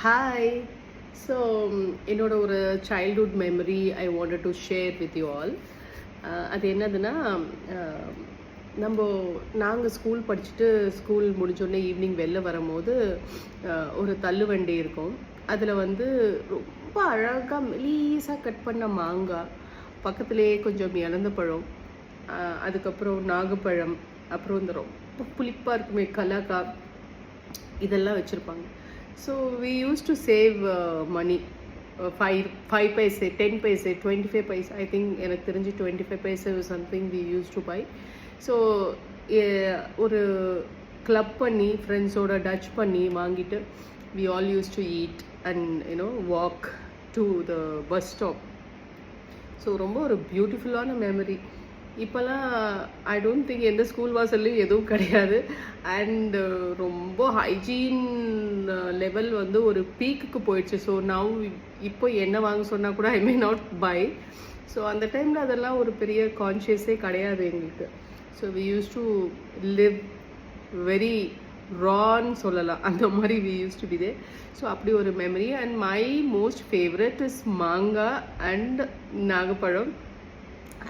Hi. So என்னோட ஒரு childhood memory I wanted to share with you all. அது என்னதுன்னா, நம்ம நாங்கள் ஸ்கூல் படிச்சுட்டு ஸ்கூல் முடிஞ்சோடனே ஈவினிங் வெளில வரும்போது ஒரு தள்ளுவண்டி இருக்கும். அதில் வந்து ரொம்ப அழகாக மெலீஸாக கட் பண்ண மாங்காய், பக்கத்துலேயே கொஞ்சம் இலந்த பழம், அதுக்கப்புறம் நாகப்பழம், அப்புறம் இந்த ரொம்ப புளிப்பாக இருக்குமே கலாக்கா, இதெல்லாம் வச்சுருப்பாங்க. So we used to save money, 5 paise, 10 paise, 25 paise. I think எனக்கு தெரிஞ்சு 25 paise was something we used to buy. So ஒரு கிளப் பண்ணி ஃப்ரெண்ட்ஸோட டச் பண்ணி வாங்கிட்டு we all used to eat and walk to the bus stop. So ரொம்ப ஒரு பியூட்டிஃபுல்லான மெமரி. இப்போல்லாம் ஐ டோன்ட் திங்க் எந்த ஸ்கூல் வாசல்லையும் எதுவும் கிடையாது. அண்டு ரொம்ப ஹைஜீன் லெவல் வந்து ஒரு பீக்குக்கு போயிடுச்சு. ஸோ நவ் இப்போ என்ன வாங்க சொன்னால் கூட I may not buy. So அந்த டைமில் அதெல்லாம் ஒரு பெரிய கான்ஷியஸே கிடையாது எங்களுக்கு. So we used to live very ரான்னு சொல்லலாம், அந்த மாதிரி we used to be there அப்படி ஒரு memory. And my most favourite is மாங்காய் அண்ட் நாகப்பழம்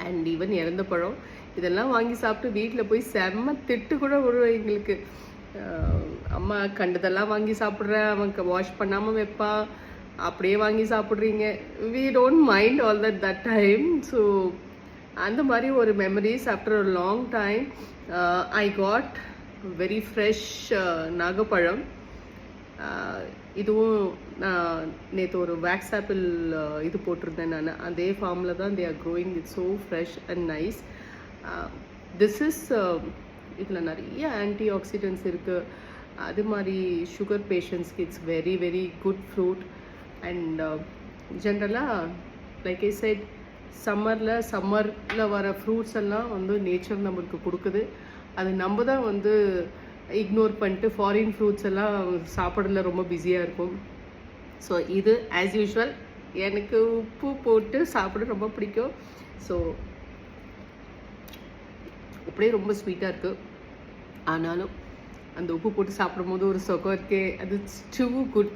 அண்ட் ஈவன் இறந்த பழம். இதெல்லாம் வாங்கி சாப்பிட்டு வீட்டில் போய் செம்ம திட்டு கூட விடுவேன் எங்களுக்கு. அம்மா கண்டதெல்லாம் வாங்கி சாப்பிட்றேன், அவனுக்கு வாஷ் பண்ணாமல் வைப்பா, அப்படியே வாங்கி சாப்பிட்றீங்க. We don't mind all that time. So அந்த மாதிரி ஒரு memories. After a long time I got very fresh நாகப்பழம். இதுவும் நான் நேற்று ஒரு வேக்ஸ் ஆப்பிள் இது போட்டிருந்தேன் நான். அதே ஃபார்மில் தான் they are growing. It's so fresh and nice. This is இதில் நிறைய ஆன்டி ஆக்சிடென்ட்ஸ் இருக்குது. அது மாதிரி சுகர் பேஷண்ட்ஸ்க்கு it's very very good fruit. And ஜென்ரலாக லைக் ஐ செட், சம்மரில் வர ஃப்ரூட்ஸ் எல்லாம் வந்து நேச்சர் நம்மளுக்கு கொடுக்குது. அது நம்ம தான் வந்து இக்னோர் பண்ணிட்டு ஃபாரின் ஃப்ரூட்ஸ் எல்லாம் சாப்பிட்றதுல ரொம்ப பிஸியாக இருக்கும். ஸோ இது ஆஸ் யூஷுவல் எனக்கு உப்பு போட்டு சாப்பிட ரொம்ப பிடிக்கும். ஸோ அப்படியே ரொம்ப ஸ்வீட்டாக இருக்குது, ஆனாலும் அந்த உப்பு போட்டு சாப்பிடும் போது ஒரு சுகம் இருக்கே, அது டூ குட்.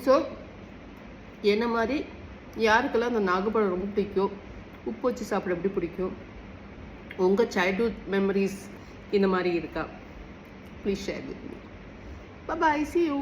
ஸோ என்ன மாதிரி யாருக்கெல்லாம் அந்த நாகப்பழம் ரொம்ப பிடிக்கும், உப்பு வச்சு சாப்பிட எப்படி பிடிக்கும், உங்கள் சைல்ட்ஹுட் மெமரிஸ் இந்த மாதிரி இருக்கா? Please share with me. Bye bye, see you.